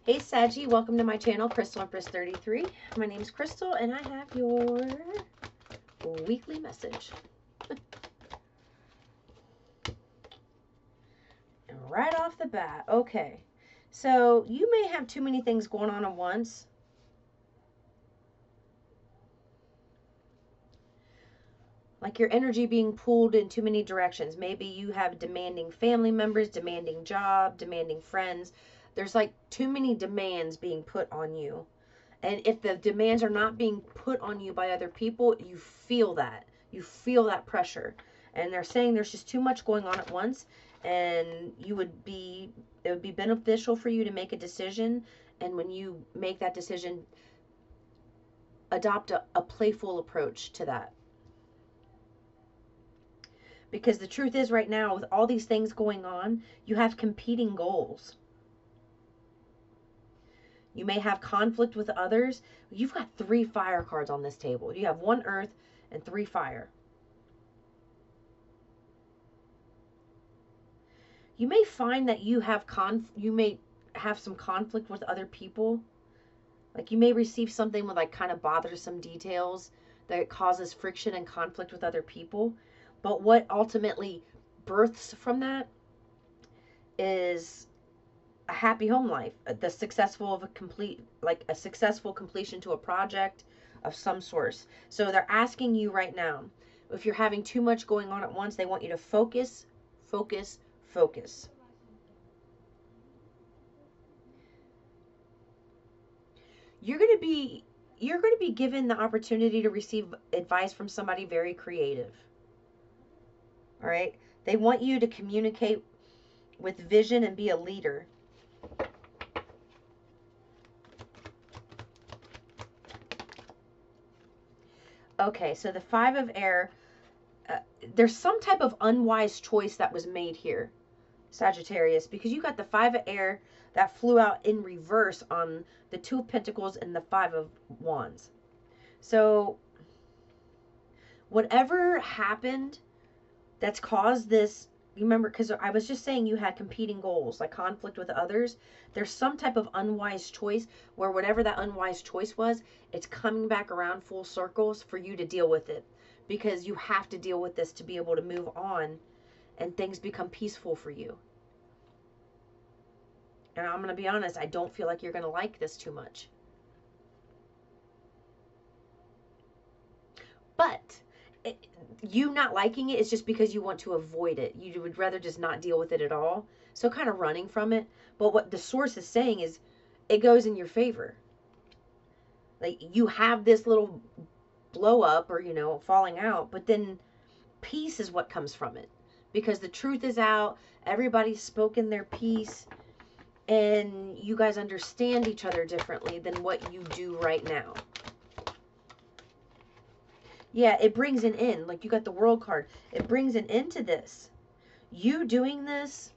Hey Saggy, welcome to my channel, Crystal Empress 33. My name is Crystal and I have your weekly message. And right off the bat, okay. So you may have too many things going on at once. Like your energy being pulled in too many directions. Maybe you have demanding family members, demanding job, demanding friends. There's like too many demands being put on you. And if the demands are not being put on you by other people, you feel that. You feel that pressure. And they're saying there's just too much going on at once. And it would be beneficial for you to make a decision. And when you make that decision, adopt a playful approach to that. Because the truth is right now, with all these things going on, you have competing goals. You may have conflict with others. You've got 3 fire cards on this table. You have 1 earth and 3 fire. You may find that you may have some conflict with other people. Like you may receive something with like kind of bothersome details that causes friction and conflict with other people. But what ultimately births from that is a happy home life, the successful completion to a project of some sort. So they're asking you right now, if you're having too much going on at once, they want you to focus, focus, focus. You're going to be given the opportunity to receive advice from somebody very creative. All right? They want you to communicate with vision and be a leader. Okay, so the 5 of air, there's some type of unwise choice that was made here, Sagittarius, because you got the 5 of air that flew out in reverse on the 2 of Pentacles and the 5 of Wands. So whatever happened that's caused this, remember, because I was just saying you had competing goals, like conflict with others. There's some type of unwise choice where whatever that unwise choice was, it's coming back around full circles for you to deal with it. Because you have to deal with this to be able to move on and things become peaceful for you. And I'm going to be honest, I don't feel like you're going to like this too much. But you not liking it is just because you want to avoid it. You would rather just not deal with it at all. So kind of running from it. But what the source is saying is it goes in your favor. Like you have this little blow up or, falling out, but then peace is what comes from it. Because the truth is out. Everybody's spoken their piece. And you guys understand each other differently than what you do right now. Yeah, it brings an end. Like you got the World card. It brings an end to this. You doing this.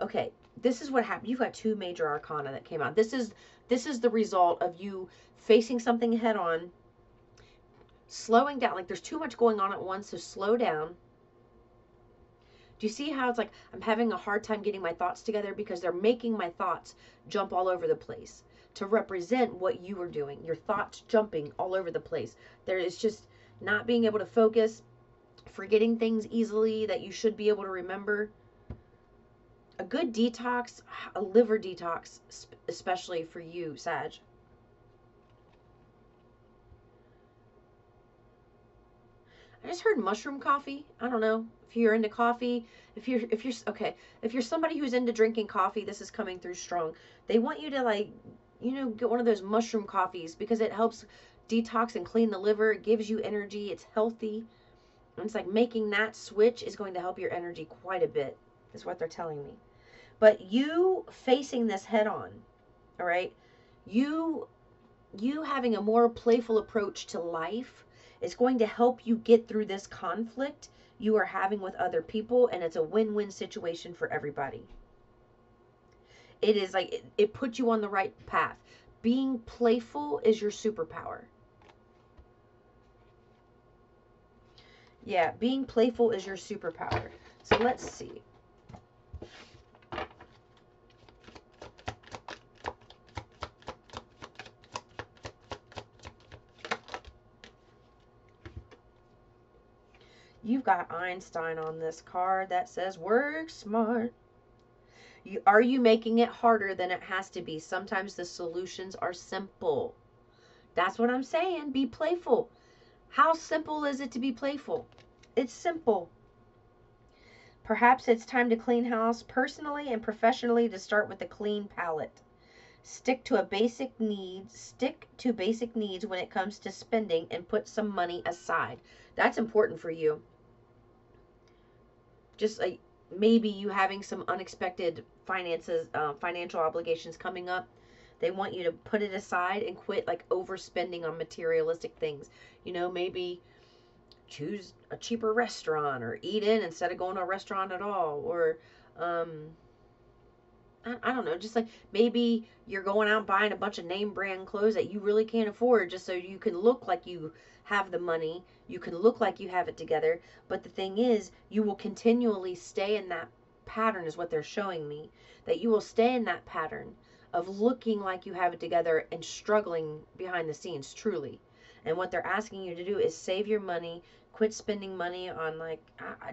Okay, this is what happened. You've got 2 major arcana that came out. This is the result of you facing something head on. Slowing down. Like there's too much going on at once, so slow down. Do you see how it's like I'm having a hard time getting my thoughts together because they're making my thoughts jump all over the place to represent what you are doing. Your thoughts jumping all over the place. There is just not being able to focus, forgetting things easily that you should be able to remember. A good detox, a liver detox, especially for you, Sag. I just heard mushroom coffee. I don't know if you're into coffee. If you're somebody who's into drinking coffee, this is coming through strong. They want you to get one of those mushroom coffees because it helps detox and clean the liver. It gives you energy. It's healthy. And it's like making that switch is going to help your energy quite a bit, is what they're telling me. But you facing this head on, all right? You having a more playful approach to life is going to help you get through this conflict you are having with other people, and it's a win-win situation for everybody. It is like, it puts you on the right path. Being playful is your superpower. Yeah, being playful is your superpower. So let's see. You've got Einstein on this card that says work smart. Are you making it harder than it has to be? Sometimes the solutions are simple. That's what I'm saying. Be playful. How simple is it to be playful? It's simple. Perhaps it's time to clean house personally and professionally, to start with a clean palette. Stick to basic needs when it comes to spending, and put some money aside. That's important for you. Just like maybe you having some unexpected financial obligations coming up. They want you to put it aside and quit like overspending on materialistic things. Maybe choose a cheaper restaurant, or eat in instead of going to a restaurant at all, or I don't know, just like maybe you're going out buying a bunch of name brand clothes that you really can't afford, just so you can look like you have the money, you can look like you have it together. But the thing is, you will continually stay in that pattern, is what they're showing me, that you will stay in that pattern of looking like you have it together and struggling behind the scenes, truly. And what they're asking you to do is save your money, quit spending money on like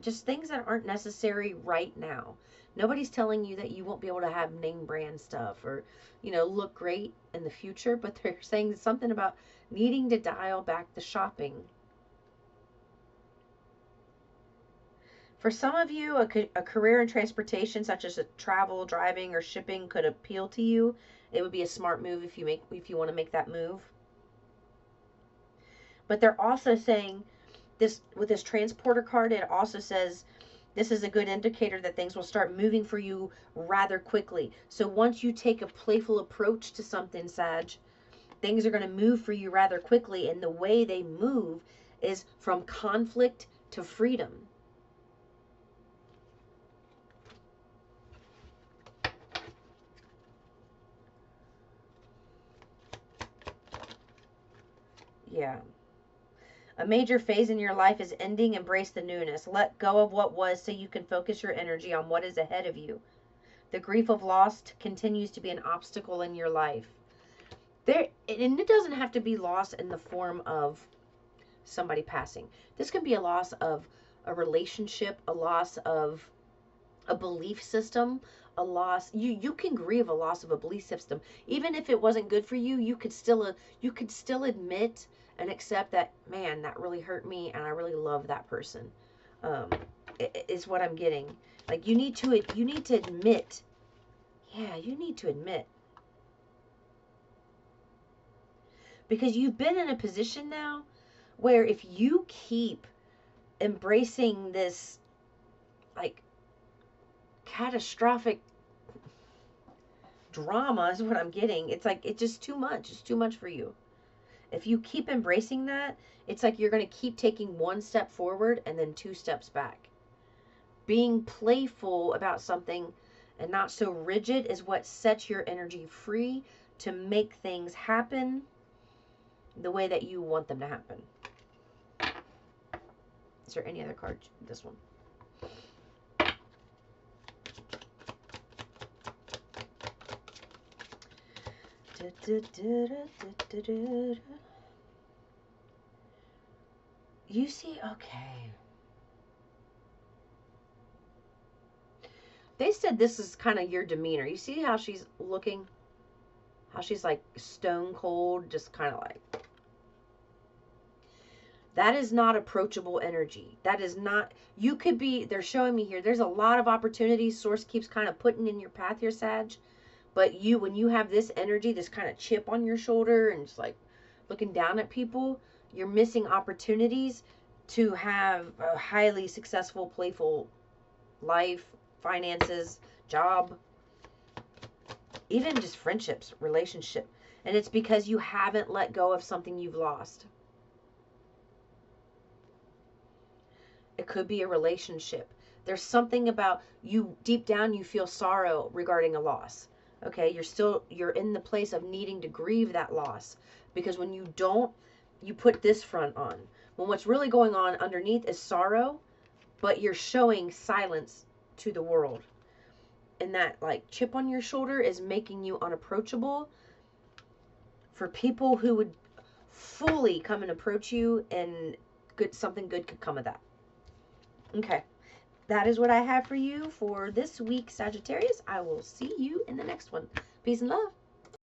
just things that aren't necessary right now. Nobody's telling you that you won't be able to have name brand stuff, or look great in the future, but they're saying something about needing to dial back the shopping. For some of you, a career in transportation, such as travel, driving, or shipping, could appeal to you. It would be a smart move if you want to make that move. But they're also saying this with this transporter card. It also says this is a good indicator that things will start moving for you rather quickly. So once you take a playful approach to something, Sag, things are going to move for you rather quickly. And the way they move is from conflict to freedom. Yeah. A major phase in your life is ending. Embrace the newness. Let go of what was so you can focus your energy on what is ahead of you. The grief of loss continues to be an obstacle in your life. And it doesn't have to be loss in the form of somebody passing. This can be a loss of a relationship, a loss of a belief system, a loss. You can grieve a loss of a belief system. Even if it wasn't good for you, you could still admit and accept that, man, that really hurt me and I really love that person. Is what I'm getting. Like you need to admit. Yeah, you need to admit. Because you've been in a position now where if you keep embracing this like catastrophic drama, is what I'm getting. It's like it's just too much. It's too much for you. If you keep embracing that, it's like you're going to keep taking one step forward and then two steps back. Being playful about something and not so rigid is what sets your energy free to make things happen the way that you want them to happen. Is there any other card? This one. You see, okay. They said this is kind of your demeanor. You see how she's looking? How she's like stone cold, just kind of like. That is not approachable energy. That is not, you could be, they're showing me here, there's a lot of opportunities Source keeps kind of putting in your path here, Sag. But when you have this energy, this kind of chip on your shoulder and just like looking down at people, you're missing opportunities to have a highly successful, playful life, finances, job, even just friendships, relationship. And it's because you haven't let go of something you've lost. It could be a relationship. There's something about you, deep down, you feel sorrow regarding a loss. Okay, you're in the place of needing to grieve that loss. Because when you don't, you put this front on. When what's really going on underneath is sorrow, but you're showing silence to the world. And that like chip on your shoulder is making you unapproachable for people who would fully come and approach you, and something good could come of that. Okay. That is what I have for you for this week, Sagittarius. I will see you in the next one. Peace and love.